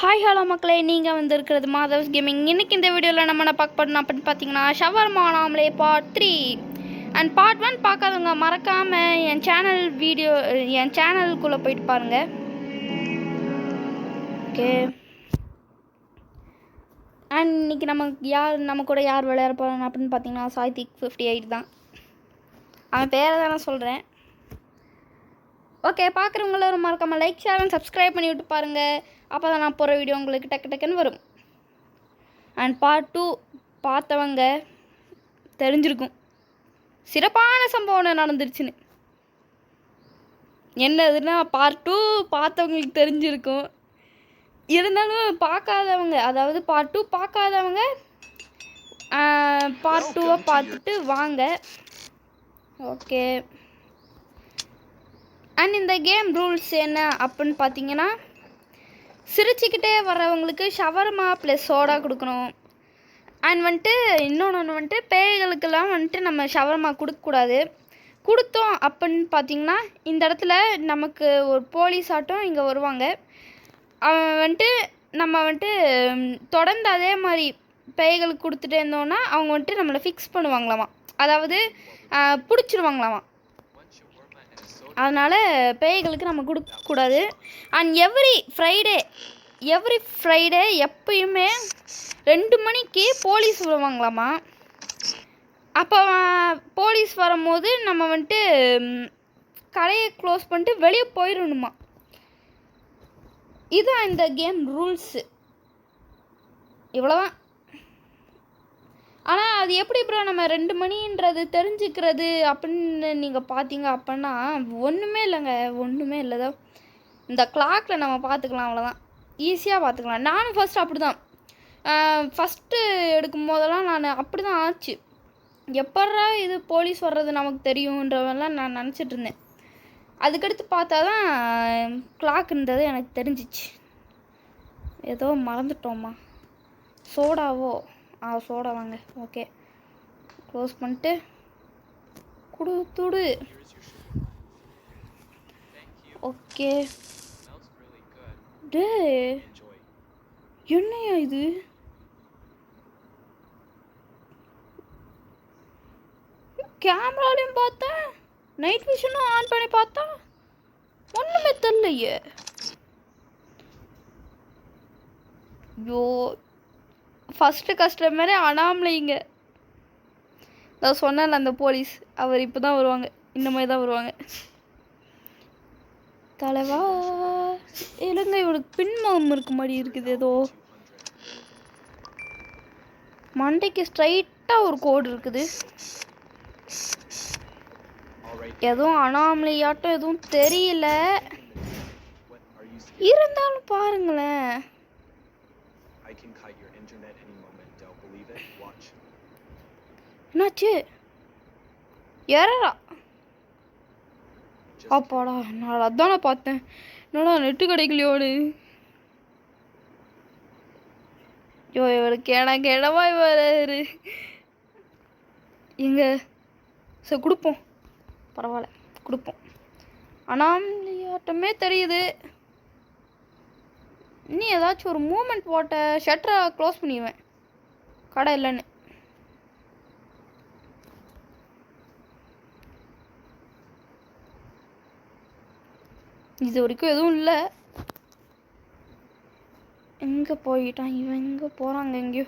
Hi hello மக்களே, நீங்கள் வந்திருக்கிறது மாதவ்ஸ் கேமிங். இன்றைக்கி இந்த வீடியோவில் நம்ம என்ன பார்க்க போகிறோம் அப்படின்னு பார்த்தீங்கன்னா, ஷவர்மா நாமலே பார்ட் 3 அண்ட் பார்ட் 1 பார்க்காதவங்க மறக்காமல் என் சேனலுக்குள்ளே போயிட்டு பாருங்கள். ஓகே, அண்ட் இன்றைக்கி நம்ம கூட யார் விளையாட போகிறாங்க அப்படின்னு பார்த்தீங்கன்னா, சாய்திக் 58 தான். அவன் பேரை தானே சொல்கிறேன். ஓகே, பார்க்குறவங்கள ஒரு மறக்காமல் லைக் ஷேர் அண்ட் சப்ஸ்கிரைப் பண்ணி விட்டு பாருங்கள். அப்போ தான் நான் போகிற வீடியோ உங்களுக்கு டக்குன்னு வரும். அண்ட் பார்ட் 2 பார்த்தவங்க தெரிஞ்சிருக்கும் சிறப்பான சம்பவம் ஒன்று நடந்துருச்சுன்னு. என்னதுன்னா, பார்ட் 2 பார்த்தவங்களுக்கு தெரிஞ்சிருக்கும். இருந்தாலும் பார்க்காதவங்க, அதாவது பார்ட் 2 பார்க்காதவங்க பார்ட் 2வை பார்த்துட்டு வாங்க. ஓகே, அண்ட் இந்த கேம் ரூல்ஸ் என்ன அப்படின்னு பார்த்தீங்கன்னா, சிரிச்சுக்கிட்டே வர்றவங்களுக்கு ஷவர்மா ப்ளஸ் சோடா கொடுக்கணும். அண்ட் வந்துட்டு இன்னொன்று பேய்களுக்கெல்லாம் நம்ம ஷவர்மா கொடுக்கக்கூடாது. கொடுத்தோம் அப்படின்னு பார்த்தீங்கன்னா, இந்த இடத்துல நமக்கு ஒரு போலீஸ் ஆட்டம் இங்கே வருவாங்க. அவன் நம்ம தொடர்ந்து அதே மாதிரி பேய்களுக்கு கொடுத்துட்டே இருந்தோன்னா அவங்க நம்மளை ஃபிக்ஸ் பண்ணுவாங்களாமா, அதாவது பிடிச்சிருவாங்களாமா. அதனால் பேய்களுக்கு நம்ம கொடுக்கக்கூடாது. அண்ட் எவ்ரி ஃப்ரைடே எப்பயுமே 2 மணிக்கு போலீஸ் வருவாங்களாமா. அப்போ போலீஸ் வரும்போது நம்ம கடையை க்ளோஸ் பண்ணிட்டு வெளியே போயிடணுமா. இதுதான் இந்த கேம் ரூல்ஸு. இவ்வளோதான். ஆனால் அது எப்படி ப்ரோ நம்ம 2 மணின்றது தெரிஞ்சுக்கிறது அப்படின்னு நீங்கள் பார்த்தீங்க அப்படின்னா, ஒன்றுமே இல்லை தான். இந்த கிளாக்கில் நம்ம பார்த்துக்கலாம், அவ்வளோதான். ஈஸியாக பார்த்துக்கலாம். நானும் ஃபஸ்ட்டு அப்படி தான், ஃபஸ்ட்டு எடுக்கும் போதெல்லாம் நான் அப்படி தான் ஆச்சு. எப்பட்றா இது போலீஸ் வர்றது நமக்கு தெரியுன்றவெல்லாம் நான் நினச்சிட்டு இருந்தேன். அதுக்கடுத்து பார்த்தா தான் கிளாக்குன்றது எனக்கு தெரிஞ்சிச்சு. ஏதோ மறந்துட்டோம்மா. சோடாவோ? சோடா வாங்க. ஓகே, க்ளோஸ் பண்ணிட்டு கொடுத்துடு. ஓகே, டே என்னையா இது? கேமராலையும் பார்த்தேன், நைட் விஷனும் ஆன் பண்ணி பார்த்தா ஒன்றுமே தெரியலையே. ஐயோ, ஃபஸ்ட்டு கஸ்டமரே அனாமலைங்க. நான் சொன்னேன்ல அந்த போலீஸ், அவர் இப்போ தான் வருவாங்க, இந்த மாதிரி தான் வருவாங்க. தலைவா இல்லைங்க, இவனுக்கு பின்முகம் இருக்க மாதிரி இருக்குது. ஏதோ மண்டைக்கு ஸ்ட்ரைட்டாக ஒரு கோடு இருக்குது. எதுவும் அனாமலையாட்டம் எதுவும் தெரியல, இருந்தாலும் பாருங்களேன். என்னாச்சு? ஏறா அப்பாடா, நான் அதானே பார்த்தேன். என்னடா நெட்டு கிடைக்கலையோடு. ஐயோ, இவருக்கு இடமா இவரு எங்க? சரி கொடுப்போம், பரவாயில்ல கொடுப்போம். அனாமலியாட்டமே தெரியுது. நீ ஏதாச்சும் ஒரு மூமெண்ட் போட்ட ஷட்டரை க்ளோஸ் பண்ணிடுவேன், கடை இல்லைன்னு. இது வரைக்கும் எதுவும் இல்லை. எங்கே போயிட்டான் இவன்? எங்கே போகிறாங்க? எங்கேயோ.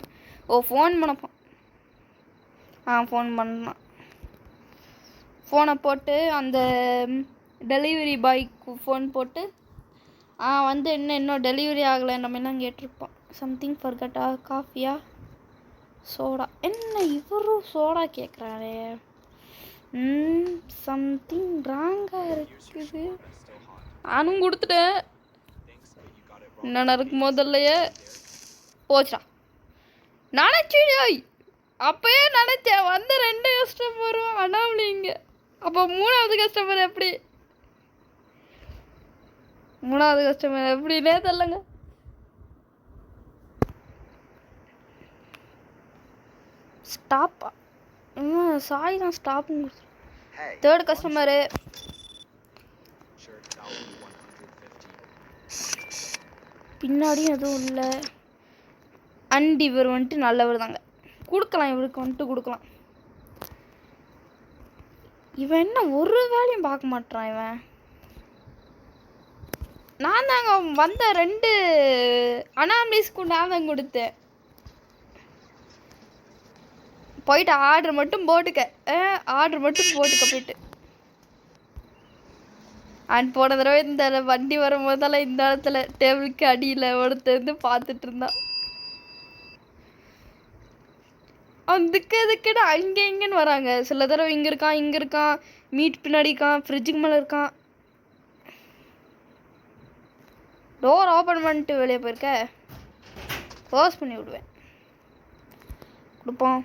ஃபோன் பண்ணப்பான். ஃபோன் பண்ணான். ஃபோனை போட்டு அந்த டெலிவரி பாய்க்கு ஃபோன் போட்டு இன்னும் டெலிவரி ஆகலை நம்ம என்ன கேட்டிருப்போம். சம்திங் ஃபர்கட்டா, காஃபியா, சோடா? என்ன இவரும் சோடா கேட்குறாரே, சம்திங் ராங்காக இருக்குது. நானும் கொடுத்துட்டேன். என்ன நடக்கும் முதல்லையே போச்சா? நினச்சிடாய், அப்பயே நினச்சேன். வந்து 2 கஸ்டமரும் அனாமலிங்க. அப்போ 3வது கஸ்டமர் எப்படி? 3வது கஸ்டமர் எப்படின்னே தெரியலங்க. ஸ்டாப்பா? சாய் தான் ஸ்டாப்புங்க. 3rd பின்னாடியும் எதுவும் இல்லை. அண்ட் இவர் வந்துட்டு நல்லவர் தாங்க, கொடுக்கலாம், இவருக்கு வந்துட்டு கொடுக்கலாம். இவன் என்ன ஒரு வேலையும் பார்க்க மாட்டான் இவன். நான் தாங்க வந்த 2 அனாமலிஸ்க்கு நான் தான் கொடுத்தேன். போயிட்டு ஆர்டர் மட்டும் போட்டுக்க போயிட்டு. அண்ட் போன தடவை இந்த வண்டி வரும்போதெல்லாம் இந்த இடத்துல டேபிளுக்கு அடியில் ஒருத்தர் பார்த்துட்டு இருந்தான். அவன் இதுக்குன்னு அங்கே இங்கேன்னு வராங்க. சில தடவை இங்கே இருக்கான், மீட் பின்னாடி இருக்கான், ஃப்ரிட்ஜுக்கு மேலே இருக்கான். டோர் ஓப்பன் பண்ணிட்டு வெளியே போயிருக்க, க்ளோஸ் பண்ணி விடுவேன். கொடுப்போம்.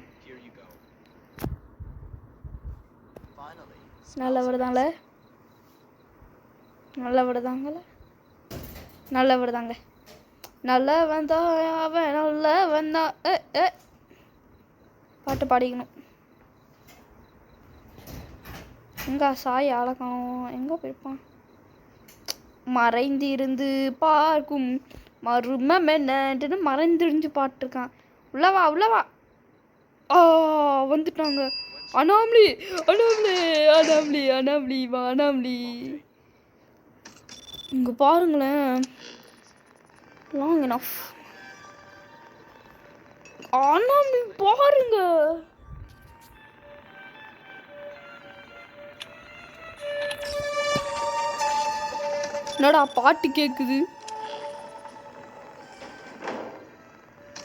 நல்லவர் தாங்க. நல்லவர் தாங்க. அவன் நல்லவன் தான். பாட்டு பாடிக்கணும். எங்க சாய் அழகானோ எங்கே போயிருப்பான்? மறைந்திருந்து பார்க்கும் மருமம் என்னன்னு மறைந்திருந்து பாட்டுருக்கான். உள்ளவா வந்துட்டாங்க. அனாமலி இங்க பாருங்களேன். Long enough. அனாமலி பாருங்க. என்னடா பாட்டு கேக்குது?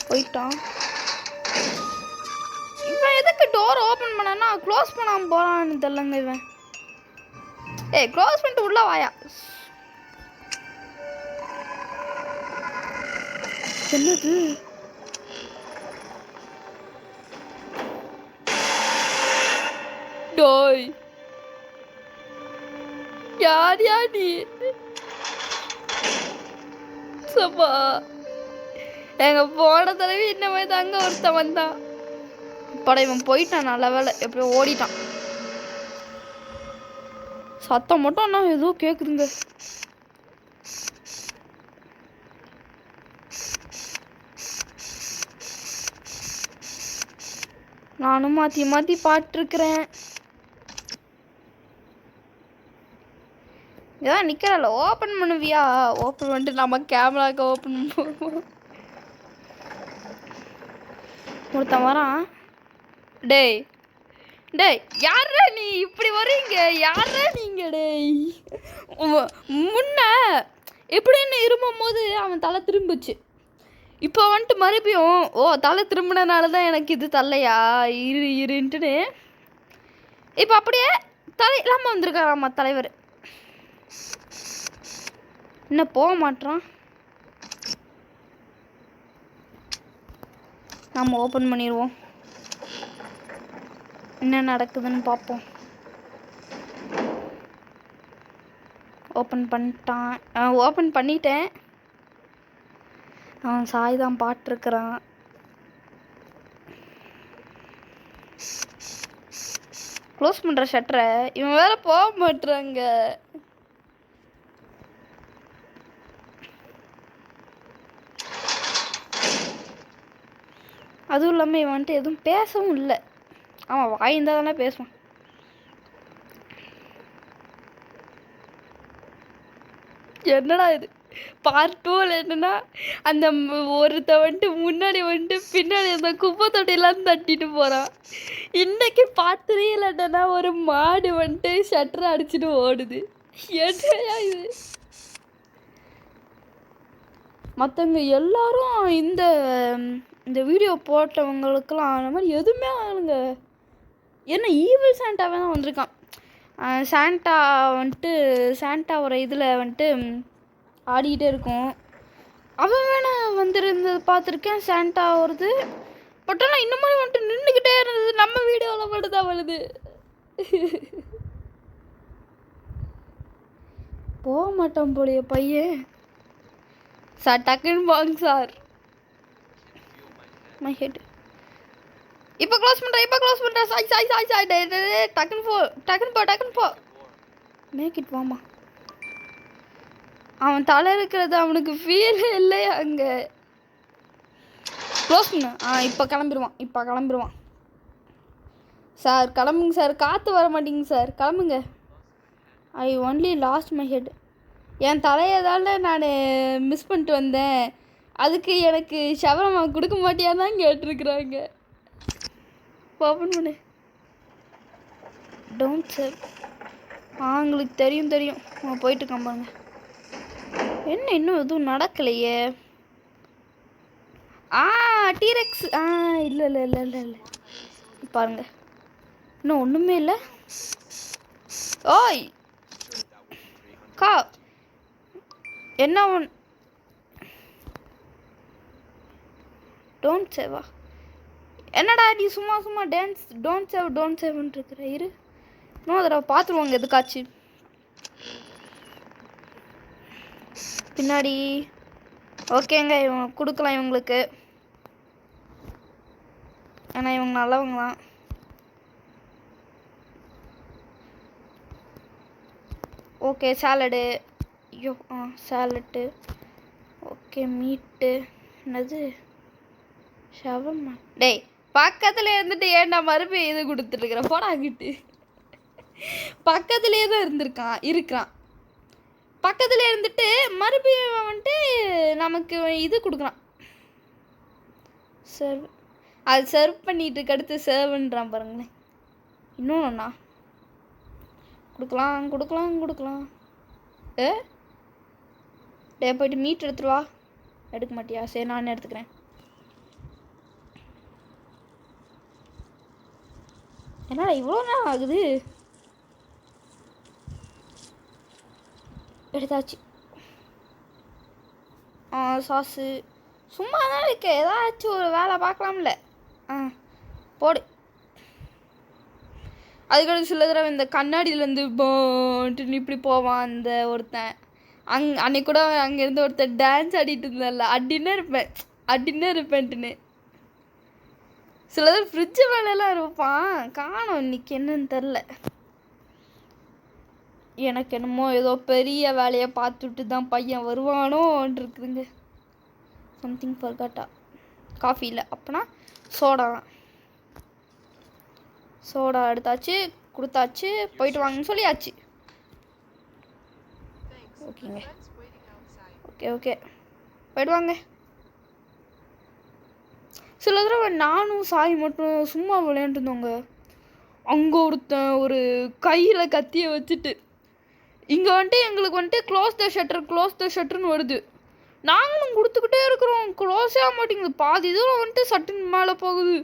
போயிட்டான். இவன் எதுக்கு டோர் ஓபன் பண்ணானா க்ளோஸ் பண்ணாம போறான்னு தெரியலங்க இவன். க்ளோஸ் பண்ணிட்டு உள்ள வாயா. என்னது? டோய் யார் நீ? சப்பா எங்க போன தடவை இந்த மாதிரி தாங்க ஒருத்தன் வந்தான். படம் இவன் போயிட்டான். நல்ல வேலை எப்படியோ ஓடிட்டான். சத்தம் மட்டும் அண்ணா ஏதோ கேக்குதுங்க. நானும் மாத்தி பாட்டுருக்கிறேன். இதான் நிக்கிறல. ஓப்பன் பண்ணுவியா? ஓப்பன் பண்ணிட்டு நம்ம கேமராக்கு ஓப்பன் பண்ணுவோம். ஒருத்தன் வரான். டேய் யாரா நீ இப்படி வரீங்க? யாரா நீங்க? டேய் முன்ன எப்படின்னு இருமும் போது அவன் தலை திரும்பிச்சு. இப்போ வந்துட்டு மறுபடியும் தலை திரும்பினனால தான் எனக்கு இது தல்லையா இருன்ட்டுன்னு இப்போ அப்படியே தலை இல்லாமல் வந்திருக்காராம்மா தலைவர். என்ன போக மாட்டான். நம்ம ஓப்பன் பண்ணிடுவோம். என்ன நடக்குதுன்னு பார்ப்போம். ஓப்பன் பண்ணிட்டேன். அவன் சாய் தான் பாட்டுருக்கிறான். க்ளோஸ் பண்ணுற ஷட்டரை இவன் வேற போக மாட்டுறாங்க. அதுவும் இல்லாமல் இவன் வந்துட்டு எதுவும் பேசவும் இல்லை. ஆமாம் வாய்ந்தா தானே பேசுவான். என்னடா இது பார்ட் 2ல என்னன்னா அந்த ஒருத்த வந்துட்டு முன்னாடி வந்துட்டு பின்னாடி அந்த குப்பை தொட்டிலாம் தட்டிட்டு போகிறான். இன்னைக்கு பார்ட் 3ல என்னன்னா ஒரு மாடு வந்துட்டு ஷட்டரை அடிச்சுட்டு ஓடுது. என்னையா இது? மற்றவங்க எல்லாரும் இந்த வீடியோ போட்டவங்களுக்கெல்லாம் அந்த மாதிரி எதுவுமே ஆளுங்க. என்ன ஈவில் சாண்டாவே தான் வந்திருக்கான். சாண்டா வந்துட்டு சாண்டாவோட இதில் வந்துட்டு ஆடிக்கிட்டே இருக்கும். அவன் வேணா வந்துருந்தது பார்த்துருக்கேன். சாண்டா வருது. பட் ஆனால் இந்த மாதிரி வந்துட்டு நின்றுக்கிட்டே இருந்தது. நம்ம வீடியோவில் மட்டும்தான் வருது. போக மாட்டான் போலிய பையன். சார் டக்குன்னு வாங்க சார். My head. இப்போ க்ளோஸ் பண்ணுறேன். சாய் டக்குன்னு போ. மேக் இட் வாமா. அவன் தலை இருக்கிறது அவனுக்கு ஃபீல் இல்லையா அங்கே. க்ளோஸ் பண்ணு. இப்போ கிளம்பிடுவான். சார் கிளம்புங்க சார், காற்று வர மாட்டேங்குங்க சார், கிளம்புங்க. I only lost my head. என் தலையதால நான் மிஸ் பண்ணிட்டு வந்தேன், அதுக்கு எனக்கு ஷவரமா கொடுக்க மாட்டியான்னு தான் கேட்டிருக்குறாங்க. ஓப்பன் பண்ணு. Don't save. உங்களுக்கு தெரியும். போயிட்டு இருக்கான். என்ன இன்னும் எதுவும் நடக்கலையே. டீரெக்ஸ். இல்லை பாருங்க, இன்னும் ஒன்றுமே இல்லை. ஓய் கா, என்ன டோன்ட் சேவா? என்னடா நீ சும்மா டான்ஸ் டோன்ட் சேவ்ன்ட்டு இருக்கிற. இரு, இன்னும் தடவை பார்த்துருவாங்க எதுக்காச்சு பின்னாடி. ஓகேங்க, இவங்க கொடுக்கலாம் இவங்களுக்கு, ஏன்னா இவங்க நல்லவங்களாம். Okay salad. ஐயோ சாலட்டு. Okay meat. என்னது ஷவர்மா? டேய் பக்கத்தில் இருந்துட்டு ஏன்டா மறுபடியும் இது கொடுத்துட்ருக்குற? போடாங்கிட்டு. பக்கத்துலேயே தான் இருக்கிறான். பக்கத்தில் இருந்துட்டு மறுபடியும் வந்துட்டு நமக்கு இது கொடுக்குறான். சர்வ். அது சர்வ் பண்ணிட்டு அடுத்து சர்வ்ன்றான் பாருங்களேன். இன்னொன்னா கொடுக்கலாம். டே போயிட்டு மீட் எடுத்துருவா. எடுக்க மாட்டியா? சரி நானே எடுத்துக்கிறேன். என்னடா இவ்வளோ நேரம் ஆகுது? எடுத்தாச்சு. சாஸு சும்மா தான் இருக்க, ஏதாச்சும் ஒரு வேலை பார்க்கலாம்ல. போடு. அதுக்கடுத்து சில தடவை இந்த கண்ணாடியிலேருந்து போன்ட்டு இப்படி போவான் அந்த ஒருத்தன். அன்னைக்கு கூட அங்கேருந்து ஒருத்தன் டான்ஸ் ஆடிட்டு இருந்தால, அடின்னு இருப்பேன்ட்டுன்னு. சில தடவை ஃப்ரிட்ஜு வேலையெல்லாம் இருப்பான். காணோம் இன்னைக்கு என்னன்னு தெரில. எனக்கு என்னமோ ஏதோ பெரிய வேலையை பார்த்துட்டு தான் பையன் வருவானோன்னு இருக்குதுங்க. சம்திங் ஃபர்காட்டா. காஃபி இல்லை, அப்போனா சோடா எடுத்தாச்சு, கொடுத்தாச்சு, போயிட்டு வாங்கன்னு சொல்லியாச்சு. ஓகேங்க, ஓகே போயிட்டு வாங்க. சில தடவை நானும் சாய் மட்டும் சும்மா விளையாண்டுருந்தோங்க. அங்கே ஒருத்தன் ஒரு கையில் கத்தியை வச்சுட்டு இங்கே வந்துட்டு எங்களுக்கு வந்துட்டு க்ளோஸ் த ஷட்டர்னு வருது. நாங்களும் கொடுத்துக்கிட்டே இருக்கிறோம், க்ளோஸே ஆக மாட்டேங்குது. பாதி தூரம் வந்துட்டு சட்டுன்னு மேலே போகுது.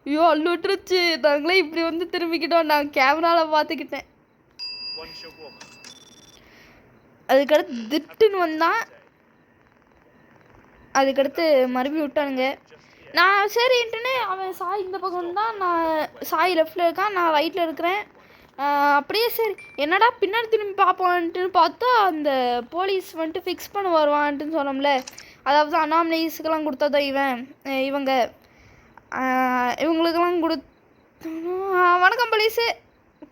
ஐயோ அல்லுட்டுருச்சு. நாங்களே இப்படி வந்து திரும்பிக்கிட்டோம். நான் கேமராவில் பார்த்துக்கிட்டேன். அதுக்கடுத்து திட்டுன்னு வந்தான். அதுக்கடுத்து மறுபடியும் விட்டானுங்க. நான் சரின்ட்டுன்னு அவன் சாய் இந்த பக்கம் தான், நான் சாய் லெஃப்டில் இருக்கான், நான் ரைட்டில் இருக்கிறேன். அப்படியே சரி என்னடா பின்னாடி திரும்பி பார்ப்போன்ட்டுன்னு பார்த்தா அந்த போலீஸ் வந்துட்டு ஃபிக்ஸ் பண்ண வருவான்ட்டுன்னு சொன்னோம்ல. அதாவது அனாமலைஸுக்கெல்லாம் கொடுத்ததான் இவங்க இவங்களுக்கெல்லாம் வணக்கம்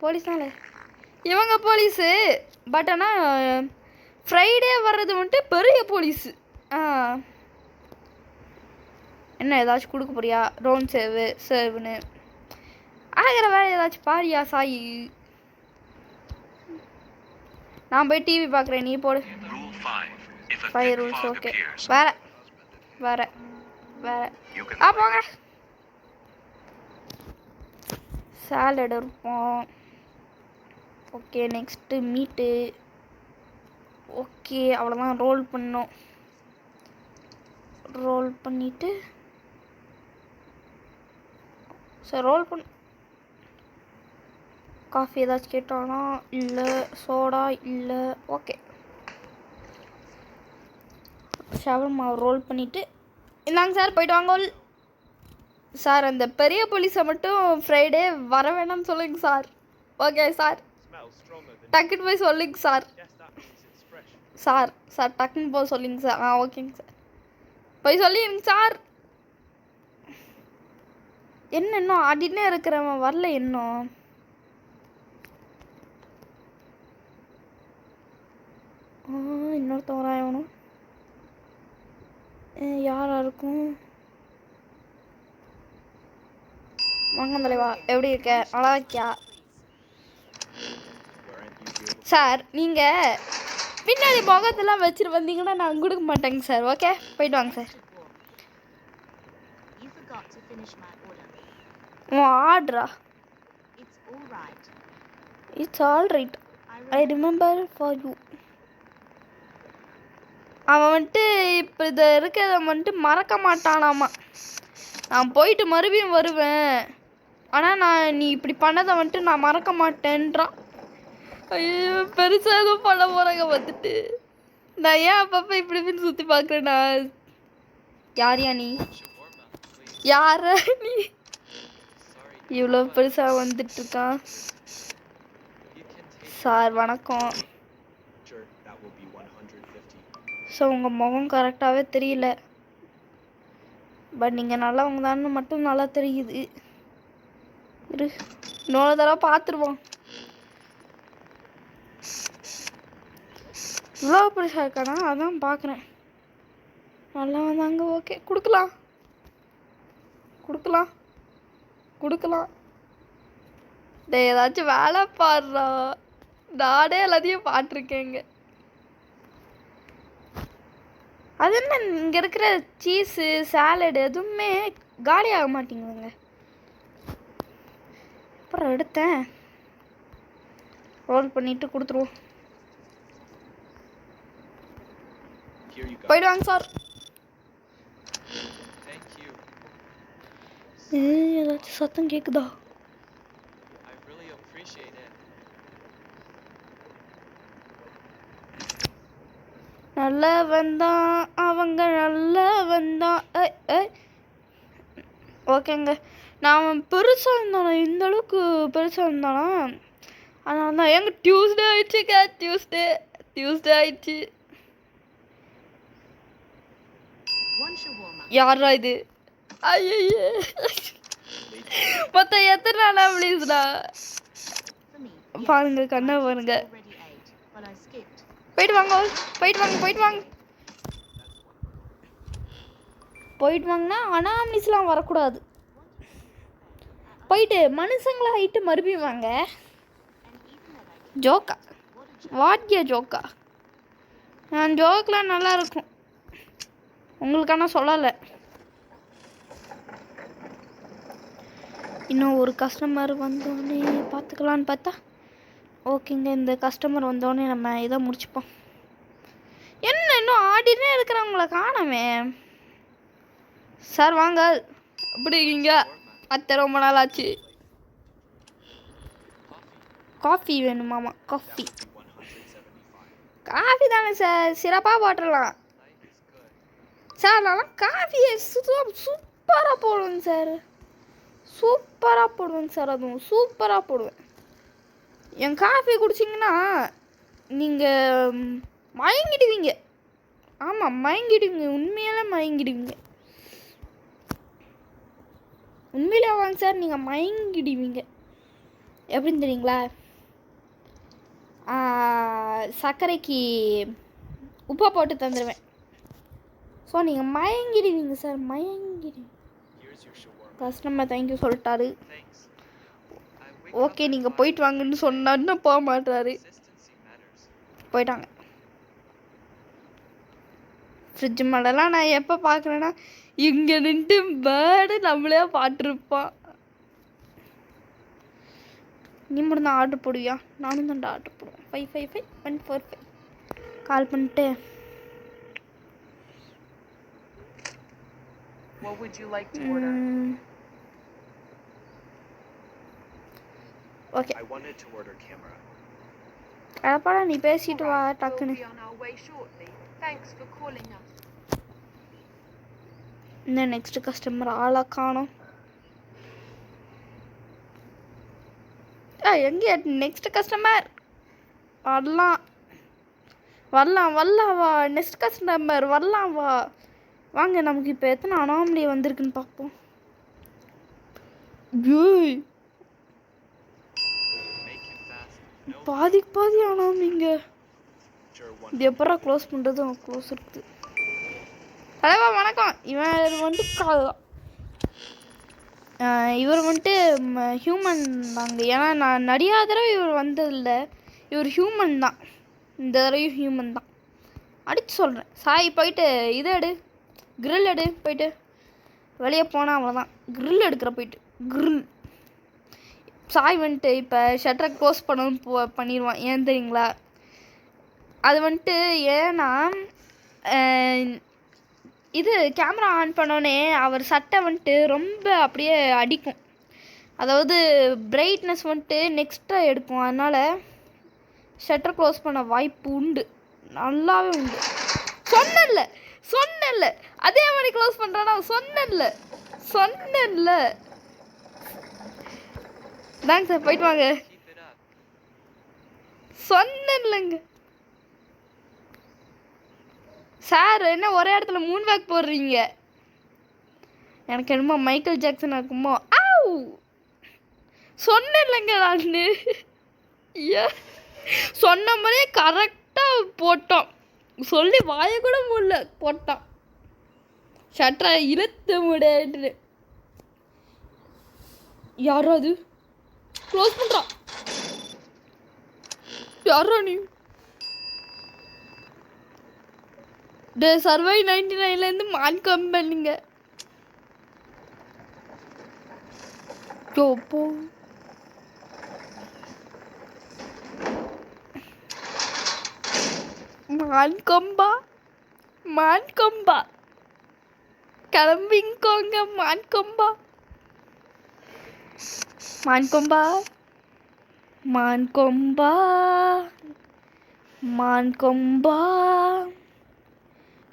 போலீஸ் தானே இவங்க போலீஸு. பட் ஆனால் ஃப்ரைடே வர்றது வந்துட்டு பெரிய போலீஸு. என்ன ஏதாச்சும் கொடுக்க போறியா? ரோன் சர்வுன்னு ஆகிற வேலை ஏதாச்சும் பாரியா சாயி? நான் போய் டிவி பார்க்குறேன், நீ போடு. 5 ரூல்ஸ். ஓகே வேற போங்க. சாலட் இருப்போம். ஓகே நெக்ஸ்ட்டு மீட்டு. ஓகே அவ்வளோதான். ரோல் பண்ணிவிட்டு சரி ரோல் பண்ண. காஃபி ஏதாச்சும் கேட்டானா? இல்லை. சோடா இல்லை. ஓகே ஷவர்மா ரோல் பண்ணிவிட்டு இந்தாங்க சார் போயிட்டு வாங்க சார். அந்த பெரிய போலீஸை மட்டும் ஃப்ரைடே வர வேணாம்னு சொல்லுங்க சார். ஓகே சார், டக்குன்னு போய் சொல்லுங்க சார். சார் டக்குன்னு போய் சொல்லுங்க சார். ஓகேங்க சார், போய் சொல்லிடுங்க சார். என்ன இன்னும் ஆடினே இருக்கிறவன் வரல இன்னும்? இன்னொருத்தவரா ஆகணும். யாராக இருக்கும்? வணக்கம் தலைவா, எப்படி இருக்க? நல்லா இருக்கியா சார்? நீங்கள் பின்னாடி முகத்தெல்லாம் வச்சுட்டு வந்தீங்கன்னா நான் கொடுக்க மாட்டேங்க சார். ஓகே, போயிட்டு வாங்க சார். ஆர்டரா? It's all right, I remember for you. அவன் வந்துட்டு இப்போ இதை இருக்கிறத வந்துட்டு மறக்க மாட்டானாமா. நான் போயிட்டு மறுபடியும் வருவேன், ஆனால் நீ இப்படி பண்ணதை வந்துட்டு நான் மறக்க மாட்டேன்றான். ஐயோ, பெருசாக எதுவும் பண்ண போகிறாங்க வந்துட்டு. நான் ஏன் அப்பப்போ இப்படி இப்படின்னு சுற்றி பார்க்குறேன்னா, யாரையா நீ? யார நீ? இவ்வளோ பெருசாக வந்துட்டுருக்கான். சார் வணக்கம். ஸோ உங்கள் முகம் கரெக்டாகவே தெரியல, பட் நீங்கள் நல்லவங்க தானே மட்டும் நல்லா தெரியுது. இரு, இன்னொரு தடவை பார்த்துருவோம். இவ்வளோ பெருசாக இருக்கானா? அதான் பார்க்குறேன். நல்லா வந்தாங்க. ஓகே, கொடுக்கலாம் கொடுக்கலாம் கொடுக்கலாம். டே, ஏதாச்சும் வேலை பாடுறா. நானே எல்லாத்தையும் பார்த்துருக்கேங்க. அது என்ன, இங்கே இருக்கிற சீஸு சாலடு எதுவுமே காலி ஆக மாட்டேங்குதுங்க. அப்புறம் எடுத்தேன், ரோல் பண்ணிட்டு கொடுத்துருவோம். போயிடுவாங்க சார். ஏதாச்சும் சத்தம் கேட்குதா? நல்ல வந்தான் அவங்க, நல்ல வந்தான். ஓகேங்க, நான் பெருசாக இருந்தானா? இந்த அளவுக்கு பெருசாக இருந்தானா? அதனால தான். எங்க டியூஸ்டே ஆயிடுச்சுக்கா, டியூஸ்டே ஆயிடுச்சு. யாரா இது? ஐயோ, மொத்தம் எத்தனை நாளா ப்ளீஸ்டா? பாருங்க, கண்ணை பாருங்க. போயிட்டு வாங்க போயிட்டு வாங்க போயிட்டு வாங்க போயிட்டு வாங்கன்னா அனாமிஸ்லாம் வரக்கூடாது. போயிட்டு மனுஷங்களா ஆகிட்டு மறுபடியும் வாங்க. ஜோக்கா? வாட்ய ஜோக்கா? ஜோக்கெலாம் நல்லா இருக்கும், உங்களுக்கான சொல்லலை. இன்னும் ஒரு கஸ்டமர் வந்தோடனே பார்த்துக்கலான்னு பார்த்தா, ஓகேங்க, இந்த கஸ்டமர் வந்தோடனே நம்ம இதை முடிச்சுப்போம். என்ன இன்னும் ஆடினே இருக்கிறவங்கள காணவே? சார் வாங்க, எப்படி இருக்கீங்க? அத்தை ரொம்ப நாள் ஆச்சு. காஃபி வேணுமாமா? காஃபி தானே சார், சிறப்பாக போட்டுடலாம் சார். நான் காஃபியை சூப்பராக போடுவேங்க சார், சூப்பராக போடுவேங்க சார், அதுவும் சூப்பராக போடுவேன். என் காஃபி குடிச்சிங்கன்னா நீங்கள் மயங்கிடுவீங்க. ஆமாம், மயங்கிடுவீங்க, உண்மையால மயங்கிடுவீங்க. உண்மையிலே வாங்க சார், நீங்கள் மயங்கிடுவீங்க. எப்படின்னு தெரியுங்களா? சர்க்கரைக்கு உப்பை போட்டு தந்துடுவேன். ஸோ நீங்கள் மயங்கிடுவீங்க சார், மயங்கிடுவீங்க. கஸ்டமர் தேங்க்யூ சொல்லிட்டாரு. ஓகே, நீங்கள் போயிட்டு வாங்கன்னு சொன்னாருன்னா போக மாட்டாரு. போயிட்டாங்க. ஃப்ரிட்ஜ் மேலெலாம் நான் எப்போ பார்க்குறேன்னா, இங்கே நின்று பேர்டு நம்மளே பார்த்துருப்பான். நீ மட்டும் தான் ஆர்டர் போடுவியா? நானும் தான் ஆர்டர் போடுவேன். 555-145 கால் பண்ணிட்டு. What would you like to order? Okay. I wanted to order camera. அடப்பாடா, நீ பேசிட்டு வா டக்குன்னு. இந்த நெக்ஸ்ட் கஸ்டமர் ஆளா காணோம். எங்கே நெக்ஸ்ட் கஸ்டமர்? வரலாம் வரலாம் வரலாம் வா. நெக்ஸ்ட் கஸ்டமர் வரலாம் வா. வாங்க, நமக்கு இப்போ எத்தனை அனாமலி வந்திருக்குன்னு பார்ப்போம். பாதி அனாமலிங்க. Capture one. இது எப்பறம் க்ளோஸ் பண்ணுறது க்ளோஸ் இருக்குது. தலைவா வணக்கம். இவர் வந்துட்டு இவர் வந்துட்டு ஹியூமன் தாங்க. ஏன்னா நான் நிறையா தடவை இவர் வந்ததில்லை. இவர் ஹியூமன் தான். இந்த தடவையும் ஹியூமன் தான். அடித்து சொல்கிறேன். சாய் போயிட்டு இதை எடு, கிரில் எடு. போயிட்டு வெளியே போனால் அவ்வளோதான். கிரில் எடுக்கிற போயிட்டு கிரில். சாய் வந்துட்டு இப்போ ஷட்டரை க்ளோஸ் பண்ணணும்னு பண்ணிடுவான். ஏன் தெரியுங்களா? அது வந்துட்டு ஏன்னா இது கேமரா ஆன் பண்ணோன்னே அவர் சட்டை வந்துட்டு ரொம்ப அப்படியே அடிக்கும். அதாவது பிரைட்னஸ் வந்துட்டு நெக்ஸ்ட்டாக எடுக்கும். அதனால் ஷட்டர் க்ளோஸ் பண்ண வாய்ப்பு உண்டு, நல்லாவே உண்டு. சொன்னேன்ல அதே மாதிரி க்ளோஸ் பண்ணுறானா? சொன்னேன்ல தாங்க சார், போயிட்டு வாங்க. சொன்னேன்லங்க சார். என்ன ஒரே இடத்துல 3 பேக் போடுறீங்க? எனக்கு என்னமோ மைக்கேல் ஜாக்சன் இருக்குமோ. ஆவ் சொன்னேன்லங்க நான். சொன்ன மாதிரியே கரெக்டாக போட்டோம். சொல்லி வாய கூட முடியல, போட்டான். ஷட்டரை இழுத்து முடியாது. யாரோ அது க்ளோஸ் பண்ணுறான். யாரோ நீ? சர்வை 99லேருந்து மான் கம்பெனிங்க. போ மான்கொம்பா கிளம்பிங்கோங்க. மான்கொம்பா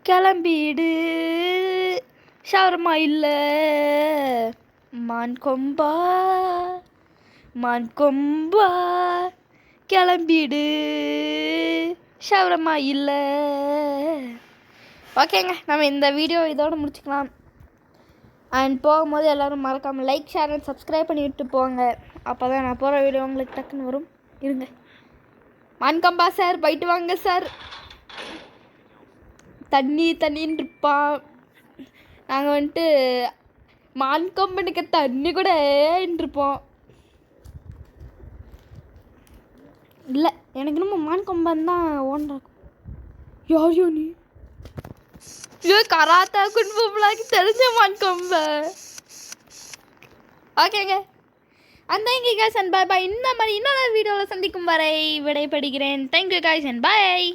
கிளம்பிடு, ஷவர்மா இல்லை. மான்கொம்பா கிளம்பிடு, ஷவர்மா இல்லை. ஓகேங்க, நம்ம இந்த வீடியோ இதோடு முடிச்சுக்கலாம். அண்ட் போகும்போது எல்லோரும் மறக்காமல் லைக், ஷேர் அண்ட் சப்ஸ்கிரைப் பண்ணிவிட்டு போங்க. அப்போ தான் நான் போகிற வீடியோ உங்களுக்கு டக்குன்னு வரும். இருங்க. மான்கம்பா சார், போயிட்டு வாங்க சார். தண்ணின்னு இருப்பான். நாங்கள் வந்துட்டு மான்கம்பனுக்கு தண்ணி கூட இருப்போம். இல்லை, எனக்கு இன்னும் மான்கம்பன் தான் ஓன்றாக்கும். யாரையோ நீ? ஐயோ, கராத்தா குன்புலாக்கி தெரிஞ்ச மான்கொம்ப. ஓகேங்க, அந்த தேங்க்யூ கைஸ் அண்ட் பாய் பாய். இந்த மாதிரி இன்னொரு வீடியோவில் சந்திக்கும் வரை விடைபெறுகிறேன். Thank you guys and bye.